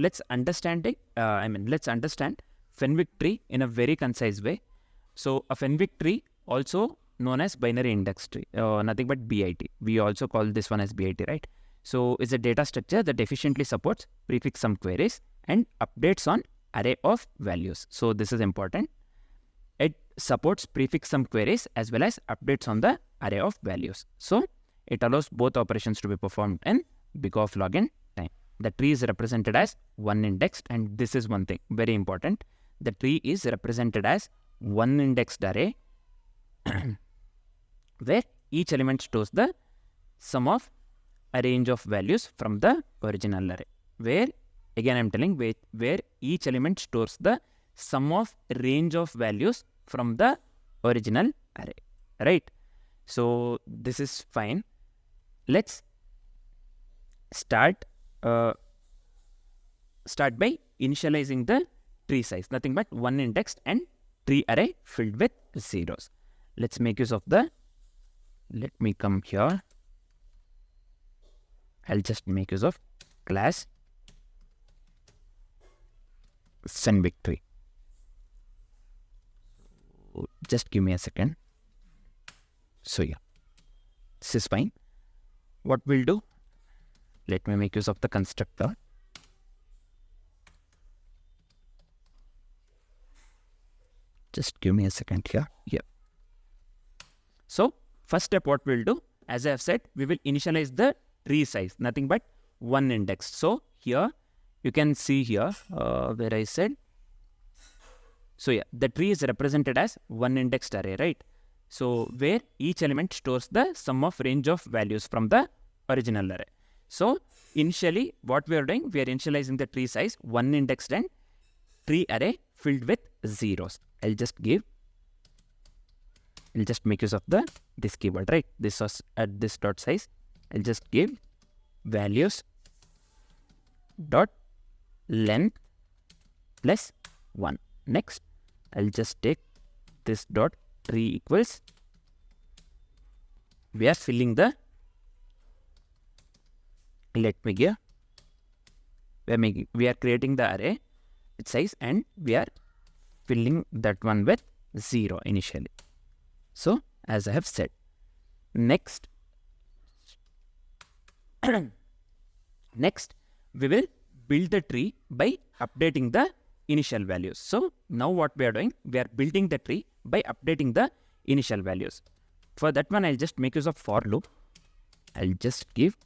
let's understand it. Let's understand Fenwick tree in a very concise way. So a Fenwick tree, also known as binary index tree, nothing but BIT. We also call this one as BIT, right? So it's a data structure that efficiently supports prefix sum queries and updates on array of values. So this is important. It supports prefix sum queries as well as updates on the array of values. So it allows both operations to be performed in big O of log n time. The tree is represented as one indexed, and this is one thing very important. The tree is represented as one indexed array where each element stores the sum of a range of values from the original array. Where, again I'm telling, where each element stores the sum of range of values from the original array, right? So this is fine. Let's start by initializing the tree size, nothing but one indexed and tree array filled with zeros. Let's make use of let me come here. I'll just make use of class Fenwick tree. Just give me a second. So yeah, this is fine. What we'll do, let me make use of the constructor. Just give me a second here. Yeah. So first step, what we'll do, as I have said, we will initialize the tree size, nothing but one index. So here you can see here where I said, so yeah, the tree is represented as one indexed array, right? So where each element stores the sum of range of values from the original array. So initially what we are doing, we are initializing the tree size one indexed and tree array filled with zeros. I'll just make use of this keyword, right? This was at this dot size. I'll just give values dot length plus 1. Next, I'll just take this dot tree equals. We are filling the. Let me give. We are creating the array size and we are filling that one with 0 initially. So as I have said, next we will build the tree by updating the initial values. So now what we are doing, we are building the tree by updating the initial values. For that one, I'll just make use of for loop. I'll just give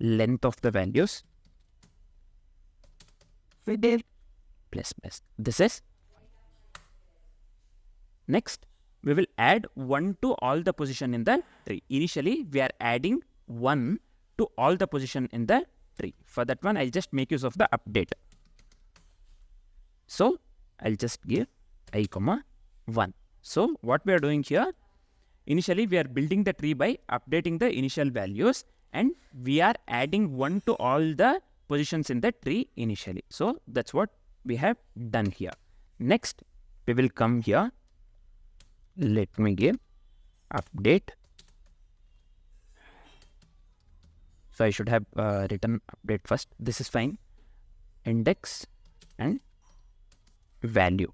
length of the values plus. This is. Next, we will add 1 to all the position in the tree. Initially, we are adding 1 to all the position in the tree. For that one, I'll just make use of the update. So I'll just give I, 1. So what we are doing here, initially we are building the tree by updating the initial values and we are adding 1 to all the positions in the tree initially. So that's what we have done here. Next, we will come here. Let me give update. So I should have written update first. This is fine. Index and value.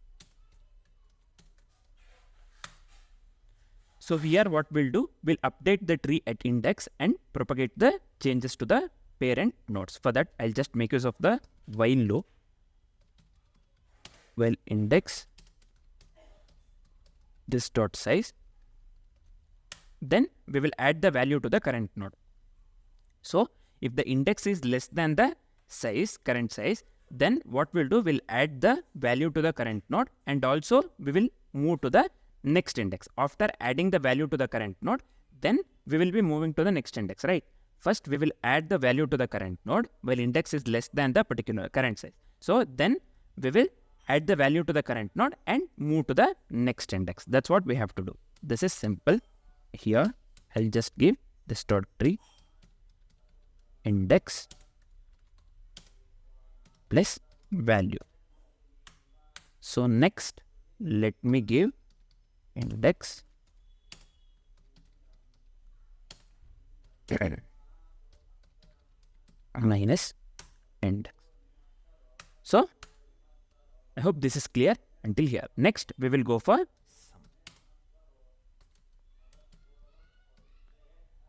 So here what we'll do, we'll update the tree at index and propagate the changes to the parent nodes. For that, I'll just make use of the while loop. While index this dot size, then we will add the value to the current node. So if the index is less than the size, current size, then what we'll do, we'll add the value to the current node and also we will move to the next index. After adding the value to the current node, then we will be moving to the next index, right? First, we will add the value to the current node while index is less than the particular current size. So then we will add the value to the current node and move to the next index. That's what we have to do. This is simple. Here, I'll just give this dot tree index plus value. So next, let me give index minus index. So I hope this is clear until here. Next, we will go for sum.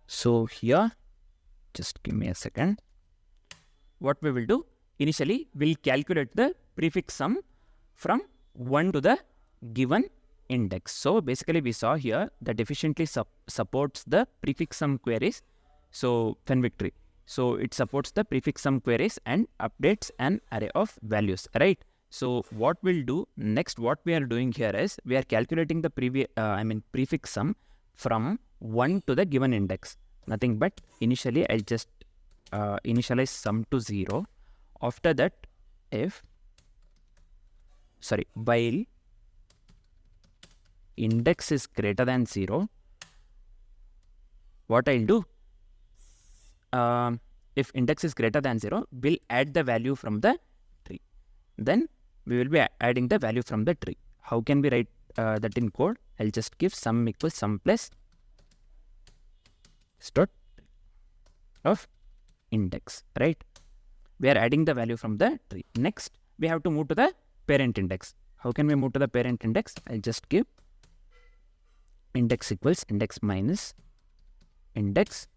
So here, just give me a second. What we will do, initially, we'll calculate the prefix sum from 1 to the given index. So basically, we saw here that efficiently supports the prefix sum queries. So Fenwick tree. So it supports the prefix sum queries and updates an array of values, right? So what we'll do next, what we are doing here is we are calculating the prefix sum from 1 to the given index. Nothing but initially I'll just initialize sum to 0. After that, while index is greater than 0, what I'll do, if index is greater than 0, we'll add the value from the tree. Then we will be adding the value from the tree. How can we write that in code? I'll just give sum equals sum plus dot of index, right? We are adding the value from the tree. Next, we have to move to the parent index. How can we move to the parent index? I'll just give index equals index minus index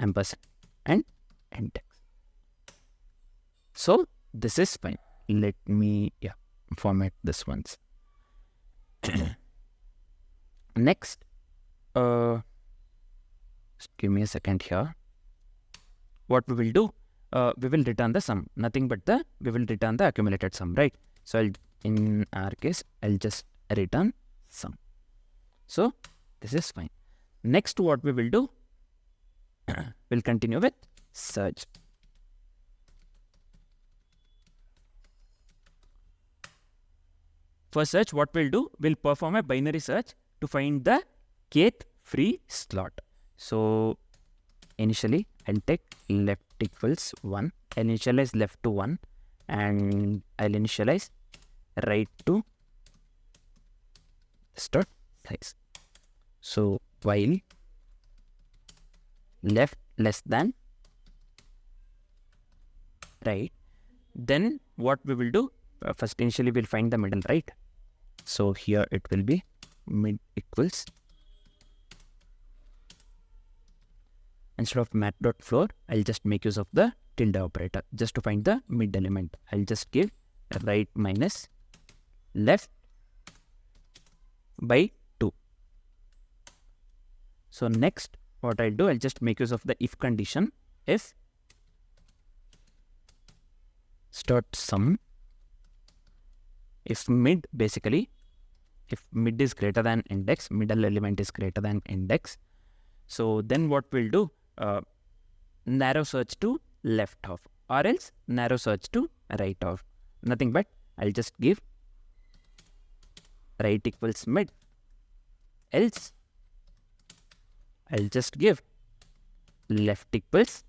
ampersand and index. So this is fine. Let me format this once. Next, give me a second here. What we will do, we will return the sum. Nothing but we will return the accumulated sum, right? So in our case, I'll just return sum. So this is fine. Next, what we will do, we'll continue with search. For search, what we'll do, we'll perform a binary search to find the kth free slot. So initially, I'll take left equals 1. I'll initialize left to 1 and I'll initialize right to start size. So while left less than right, then what we will do, first initially we'll find the middle, right? So here it will be mid equals, instead of mat.floor, I'll just make use of the tilde operator just to find the mid element. I'll just give right minus left by 2. So next, what I'll do, I'll just make use of the if condition. If start sum, if mid, basically, if mid is greater than index, middle element is greater than index. So then what we'll do, narrow search to left half, or else narrow search to right half. Nothing but I'll just give right equals mid, else I'll just give left equals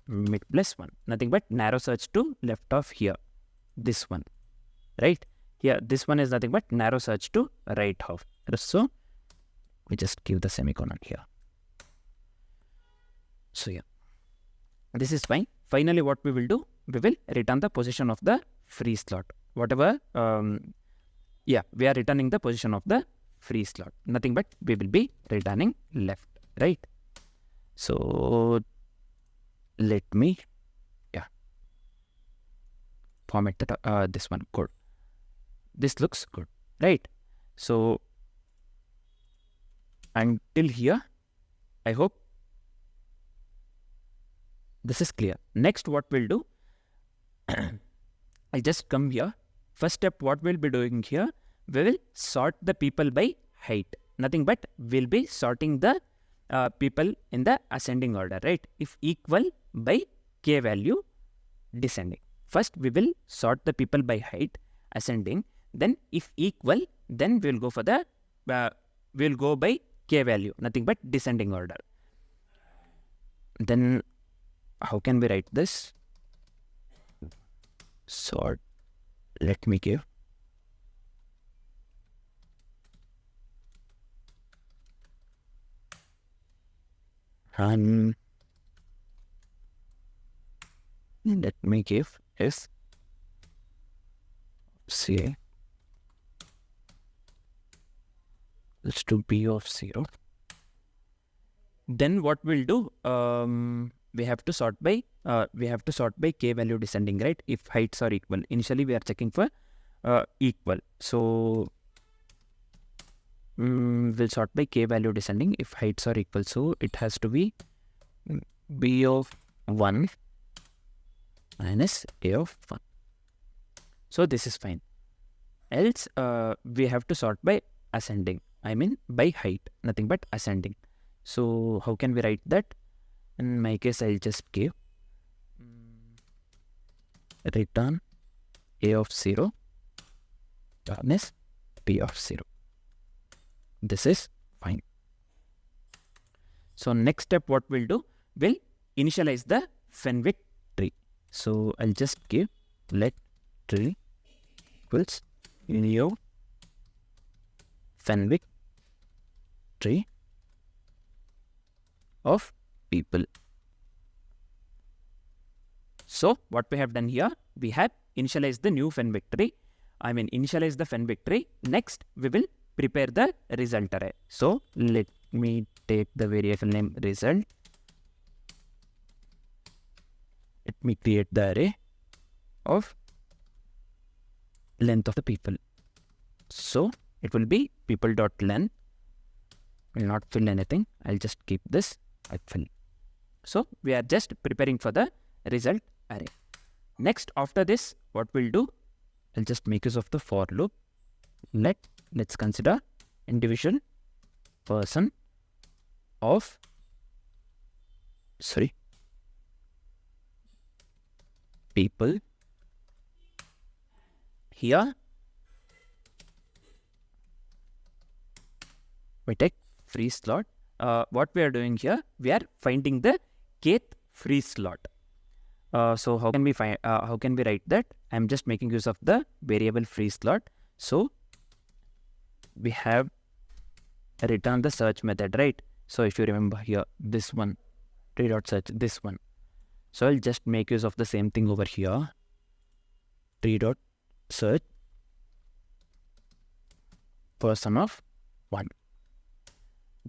mid plus 1. Nothing but narrow search to left half here, this one, right? Here, this one is nothing but narrow search to right half. So we just give the semicolon here. So yeah, this is fine. Finally, what we will do, we will return the position of the free slot. Whatever, we are returning the position of the free slot. Nothing but we will be returning left, right? So let me, format the, this one code. This looks good, right? So until here, I hope this is clear. Next, what we'll do, I'll just come here. First step, what we'll be doing here, we will sort the people by height. Nothing but we'll be sorting the people in the ascending order, right? If equal by k value descending. First, we will sort the people by height ascending. Then if equal, then we'll go for the, we'll go by k value, nothing but descending order. Then how can we write this? Sort, let me give run let me give is CA. Let's do B of 0. Then what we'll do, we have to sort by k value descending, right? If heights are equal. Initially we are checking for equal. So we'll sort by k value descending if heights are equal. So it has to be B of 1 minus A of 1. So this is fine. Else we have to sort by ascending. I mean by height, nothing but ascending. So how can we write that? In my case, I'll just give return A of 0 minus B of 0. This is fine. So next step, what we'll do, we'll initialize the Fenwick tree. So I'll just give let tree equals new Fenwick tree of people. So what we have done here, we have initialized the new Fenwick tree. Initialize the Fenwick tree. Next, we will prepare the result array. So let me take the variable name result. Let me create the array of length of the people. So it will be people.length. Will not fill anything. I'll just keep this. I fill. So we are just preparing for the result array. Next, after this, what we'll do, I'll just make use of the for loop. Let's consider individual person of people. Here we take free slot. What we are doing here, we are finding the kth free slot. So how can we find? How can we write that? I'm just making use of the variable free slot. So we have return the search method, right? So if you remember here, this one, tree.search, this one. So I'll just make use of the same thing over here. Tree.search person of 1.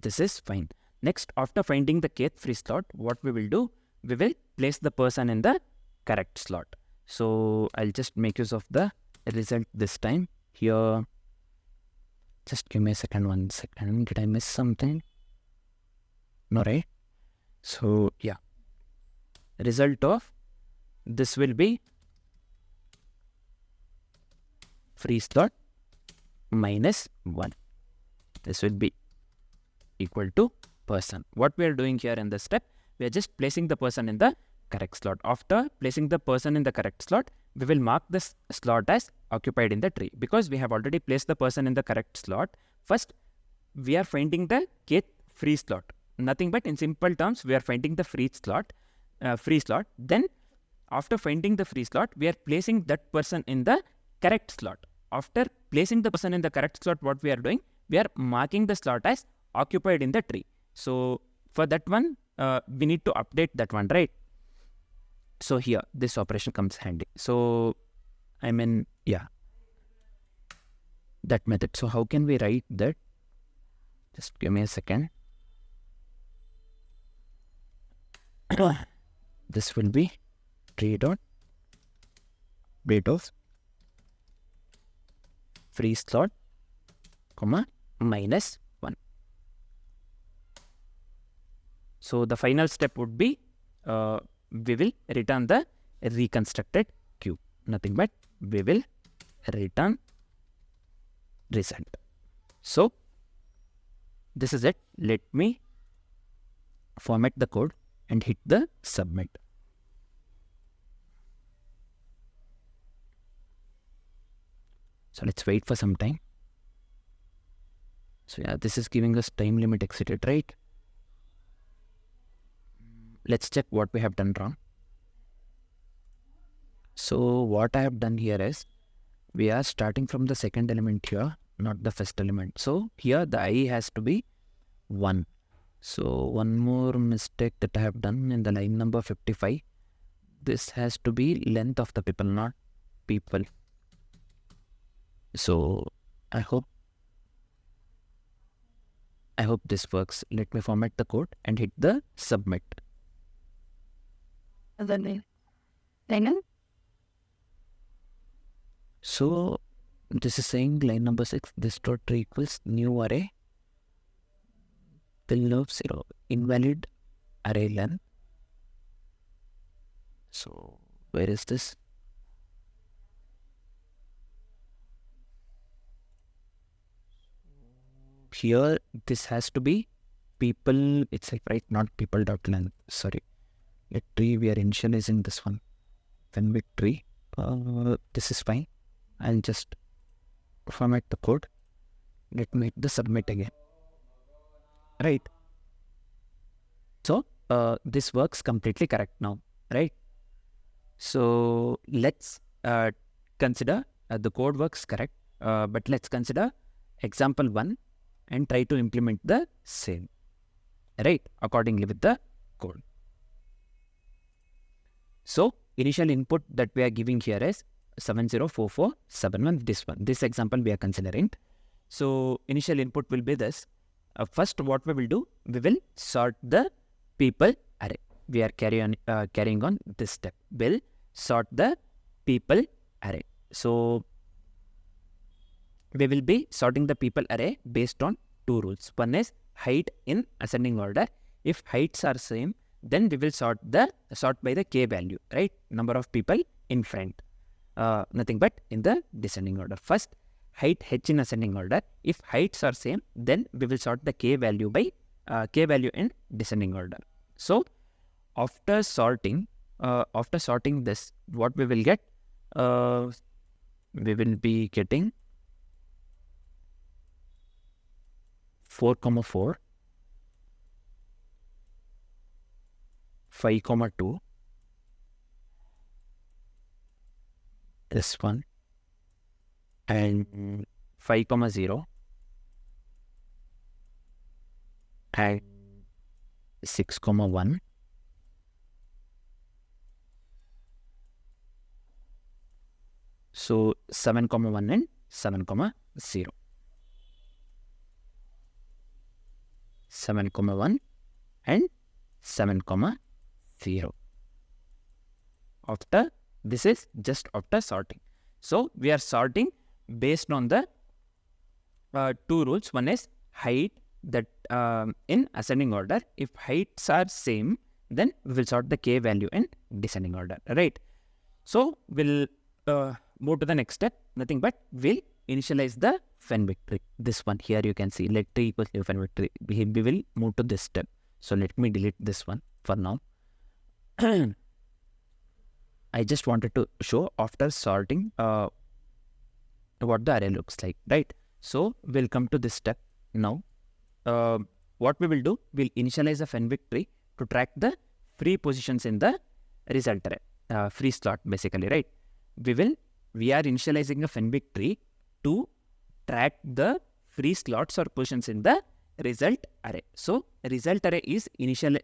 This is fine. Next, after finding the kth free slot, what we will do, we will place the person in the correct slot. So I'll just make use of the result this time. Here, just give me a second, 1 second. Did I miss something? No, right? So yeah, result of this will be free slot minus 1. This will be equal to person. What we are doing here in this step, we are just placing the person in the correct slot. After placing the person in the correct slot, we will mark this slot as occupied in the tree because we have already placed the person in the correct slot. First, we are finding the kth free slot. Nothing but in simple terms, we are finding the free slot. Then, after finding the free slot, we are placing that person in the correct slot. After placing the person in the correct slot, what we are doing, we are marking the slot as occupied in the tree. So for that one, we need to update that one, right? So here, this operation comes handy. So that method. So how can we write that? Just give me a second. This will be tree.rate of free slot, minus 1. So the final step would be we will return the reconstructed queue. Nothing but we will return result. So this is it. Let me format the code and hit the submit. So let's wait for some time. So yeah, this is giving us time limit exceeded, right? Let's check what we have done wrong. So what I have done here is, we are starting from the second element here, not the first element. So here the I has to be 1. So one more mistake that I have done in the line number 55. this has to be length of the people, not people. So I hope this works. Let me format the code and hit the submit. So this is saying line number 6, this dot tree equals new array till of 0, invalid array length. So where is this? Here this has to be people itself, right? Not people dot length. Sorry. Let tree, we are initializing this one. Fenwick tree. This is fine. I'll just format the code. Let me hit the submit again. Right. So this works completely correct now, right? So let's consider the code works correct, but let's consider example 1 and try to implement the same, right, accordingly with the code. So initial input that we are giving here is 704471, this example we are considering. So initial input will be this. First what we will do, we will sort the people array. We are carrying on this step. We'll sort the people array. So we will be sorting the people array based on 2 rules. One is height in ascending order. If heights are same, then we will sort by the k value, right? Number of people in front. Nothing but in the descending order. First, height h in ascending order. If heights are same, then we will sort the k value by k value in descending order. So after sorting this, what we will get? We will be getting 4,4, 5,2, this one, and 5,0, and 6,1, so 7,1 and 7,0. 7,1 and 7,0. After this is just after sorting. So we are sorting based on the 2 rules. One is height that in ascending order. If heights are same, then we will sort the k value in descending order, right? So we'll move to the next step. Nothing but we'll initialize the Fenwick tree. This one here you can see, let tree equals new Fenwick tree. We will move to this step. So let me delete this one for now. I just wanted to show after sorting what the array looks like, right? So we'll come to this step now. What we will do, we'll initialize a Fenwick tree to track the free positions in the result array, free slot basically, right? We are initializing a Fenwick tree to track the free slots or positions in the result array. So result array is initially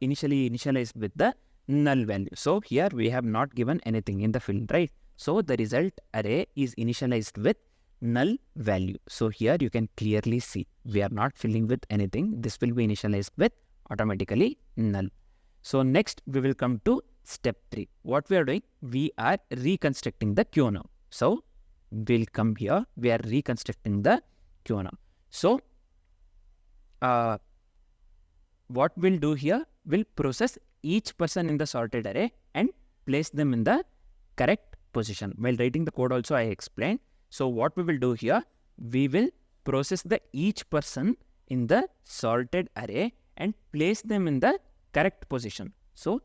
initialized with the null value. So here we have not given anything in the field, right? So the result array is initialized with null value. So here you can clearly see we are not filling with anything. This will be initialized with automatically null. So next we will come to step 3. What we are doing, we are reconstructing the queue now. So we'll come here, we are reconstructing the queue now. So what we'll do here, we'll process each person in the sorted array and place them in the correct position. While writing the code also I explained. So what we will do here, we will process the each person in the sorted array and place them in the correct position. So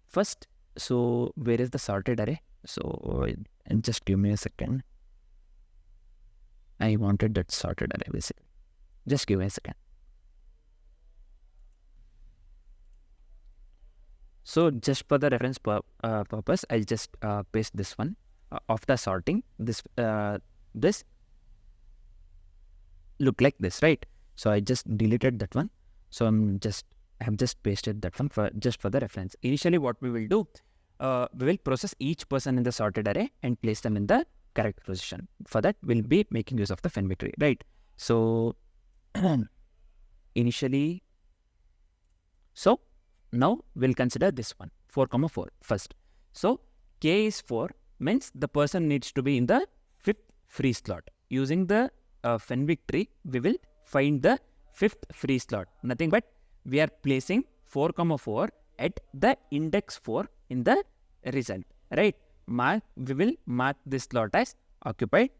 first, so where is the sorted array? So just give me a second. I wanted that sorted array basically. Just give me a second. So just for the reference purpose, I'll just paste this one. After sorting, this look like this, right? So I just deleted that one. So I have just pasted that one for the reference. Initially what we will do, we will process each person in the sorted array and place them in the correct position. For that, we'll be making use of the Fenwick tree, right? So initially, so now we'll consider this one, 4, 4 first. So k is 4 means the person needs to be in the 5th free slot. Using the Fenwick tree, we will find the 5th free slot. Nothing but we are placing 4, 4 at the index 4 in the result, right? We will mark this slot as occupied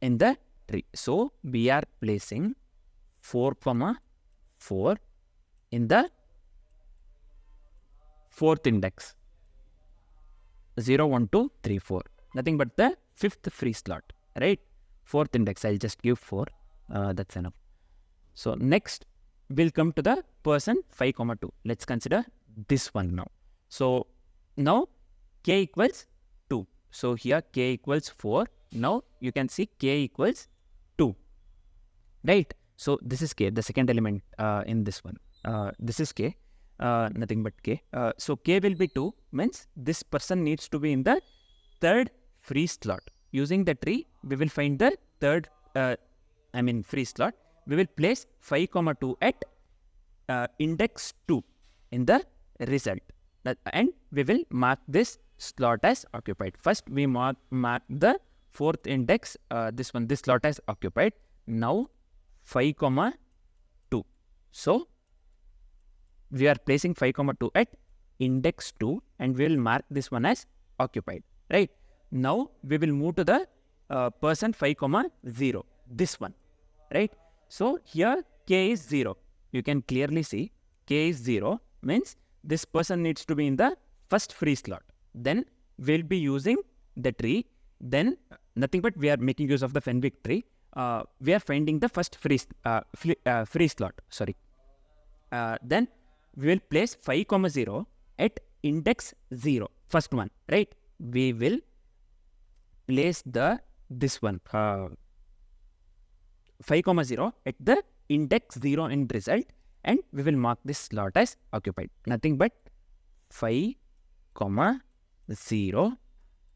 in the tree. So we are placing 4, 4 in the 4th index. 0, 1, 2, 3, 4. Nothing but the 5th free slot, right? 4th index, I'll just give 4. That's enough. So next, we'll come to the person 5, 2. Let's consider this one now. So now k equals 2. So here k equals 4. Now you can see k equals 2, right? So this is k, the second element in this one. This is k. Nothing but k. So k will be 2 means this person needs to be in the 3rd free slot. Using the tree, we will find the 3rd free slot. We will place 5, 2 at index 2 in the result, and we will mark this slot as occupied. First we mark the 4th index, this slot as occupied. Now 5, 2. So we are placing 5, 2 at index 2 and we will mark this one as occupied, right? Now we will move to the person 5, 0, this one, right? So here k is 0. You can clearly see k is 0 means this person needs to be in the 1st free slot. Then we'll be using the tree. Then nothing but we are making use of the Fenwick tree. We are finding the 1st free slot. Sorry. Then we will place 5, 0 at index 0, first one, right? We will place this one 5, 0 at the index 0 in result, and we will mark this slot as occupied. Nothing but 5, 0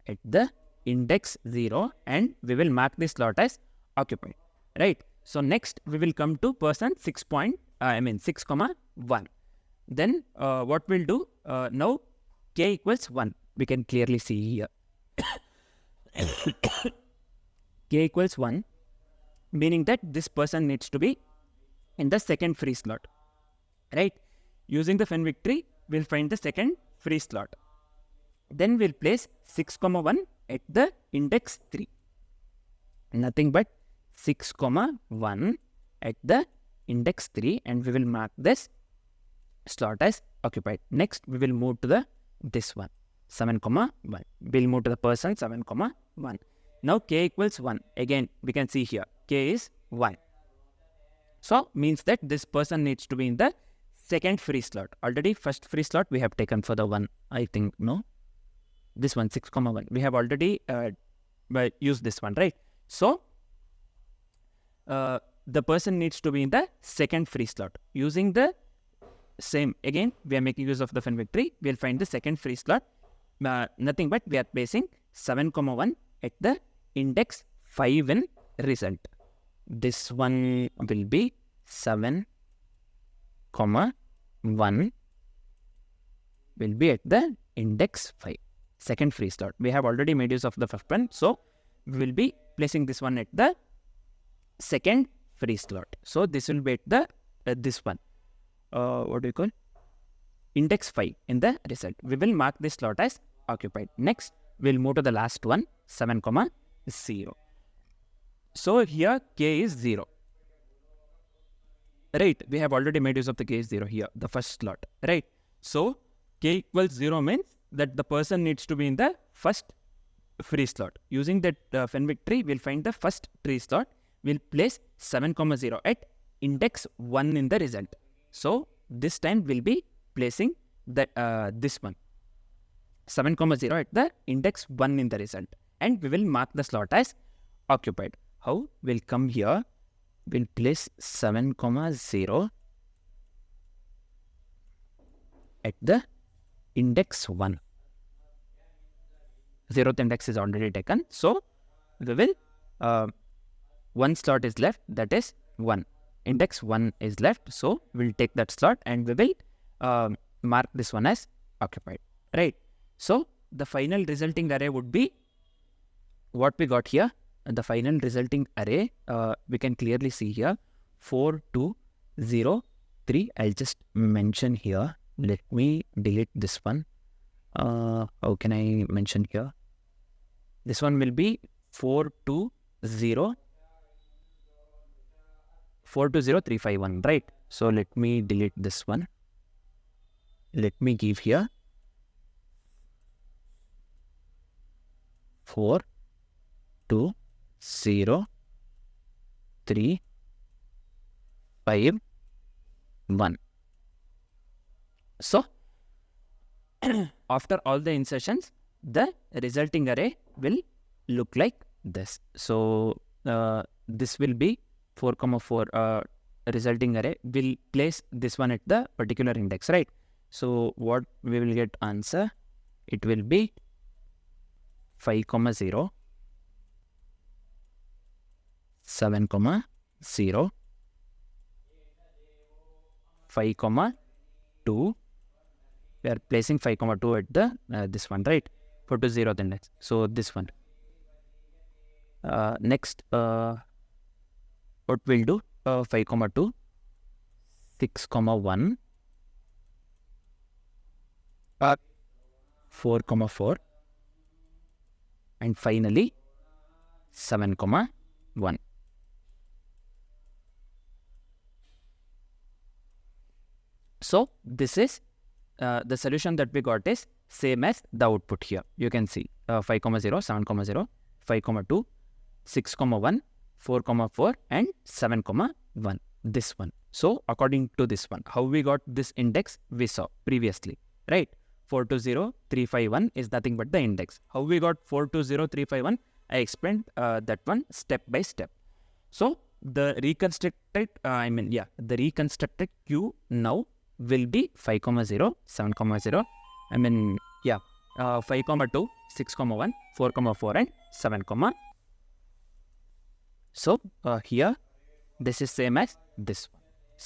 at the index 0, and we will mark this slot as occupied, right? So next we will come to person 6, 1. Then what we'll do, now k equals 1. We can clearly see here. K equals 1, meaning that this person needs to be in the 2nd free slot, right? Using the Fenwick tree, we'll find the 2nd free slot. Then we'll place 6, 1 at the index 3. Nothing but 6, 1 at the index 3, and we will mark this slot as occupied. Next, we will move to this one, 7, 1. We'll move to the person 7, 1. Now k equals 1. Again, we can see here k is 1. So means that this person needs to be in the 2nd free slot. Already 1st free slot we have taken for the 1. I think no. This one 6, 1. We have already used this one, right? So the person needs to be in the 2nd free slot. Using the same, again we are making use of the Fenwick tree. We'll find the 2nd free slot. Nothing but we are placing 7, 1 at the index 5 in result. This one will be 7, 1 will be at the index 5, 2nd free slot. We have already made use of the 5th one, so we will be placing this one at the 2nd free slot. So this will be at the this one. What do you call? Index 5 in the result. We will mark this slot as occupied. Next, we'll move to the last one, 7, 0. So here k is 0. Right, we have already made use of the k is 0 here, the 1st slot, right? So k equals 0 means that the person needs to be in the 1st free slot. Using that Fenwick tree, we'll find the 1st tree slot. We'll place 7, 0 at index 1 in the result. So this time we'll be placing that this one 7, 0 at the index 1 in the result, and we will mark the slot as occupied. How? We'll come here, we'll place 7, 0 at the index 1. zeroth index is already taken. So we will, one slot is left, that is 1. Index 1 is left, so we'll take that slot and we will mark this one as occupied, right? So the final resulting array would be what we got here. The final resulting array, we can clearly see here 4, 2, 0, 3. I'll just mention here. Let me delete this one. How can I mention here? This one will be 4, 2, 0, 420351, right? So let me delete this one. Let me give here 4, 2, 0, 3, 5, 1. So after all the insertions, the resulting array will look like this. So this will be 4, 4 resulting array. Will place this one at the particular index, right? So what we will get answer, it will be 5, 0, 7, 0, 5, 2. We are placing 5, 2 at the this one, right? For to 0th index. So this one. Next, what we'll do? 5, 2, 6, 1, 4, 4, and finally 7, 1. So this is the solution that we got is same as the output here. You can see 5, 0, 7, 0, 5, 2, 6, 1, 4, 4, and 7, 1. This one. So according to this one, how we got this index we saw previously, right? 420351 is nothing but the index. How we got 420351? I explained that one step by step. So the reconstructed, the reconstructed queue now will be 5, 0, 7, 0. 5, 2, 6, 1, 4, 4, and 7, So here this is same as this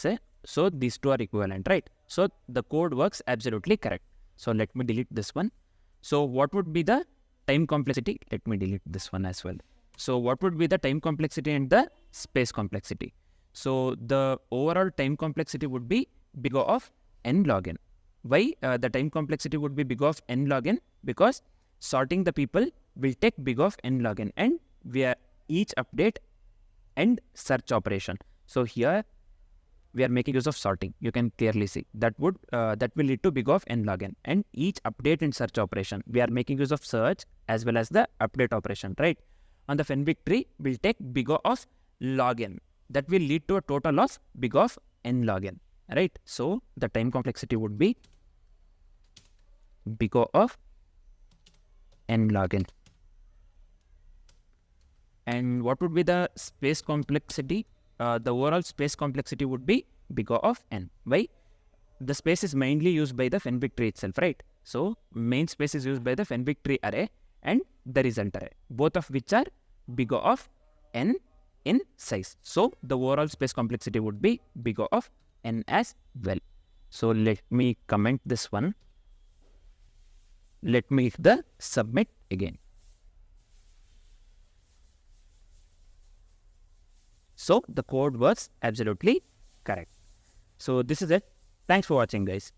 one. So these two are equivalent, right? So the code works absolutely correct. So let me delete this one. So what would be the time complexity? Let me delete this one as well. So what would be the time complexity and the space complexity? So the overall time complexity would be big O of n log n. Why the time complexity would be big O of n log n? Because sorting the people will take big O of n log n, and we are each update and search operation. So here we are making use of sorting. You can clearly see that will lead to big O of n log n, and each update and search operation we are making use of search as well as the update operation, right? On the Fenwick tree will take big O of log n. That will lead to a total of big O of n log n, right? So the time complexity would be big O of n log n. And what would be the space complexity? The overall space complexity would be big O of n. Why? The space is mainly used by the Fenwick tree itself, right? So main space is used by the Fenwick tree array and the result array, both of which are big O of n in size. So the overall space complexity would be big O of n as well. So let me comment this one. Let me hit the submit again. So the code was absolutely correct. So this is it. Thanks for watching, guys.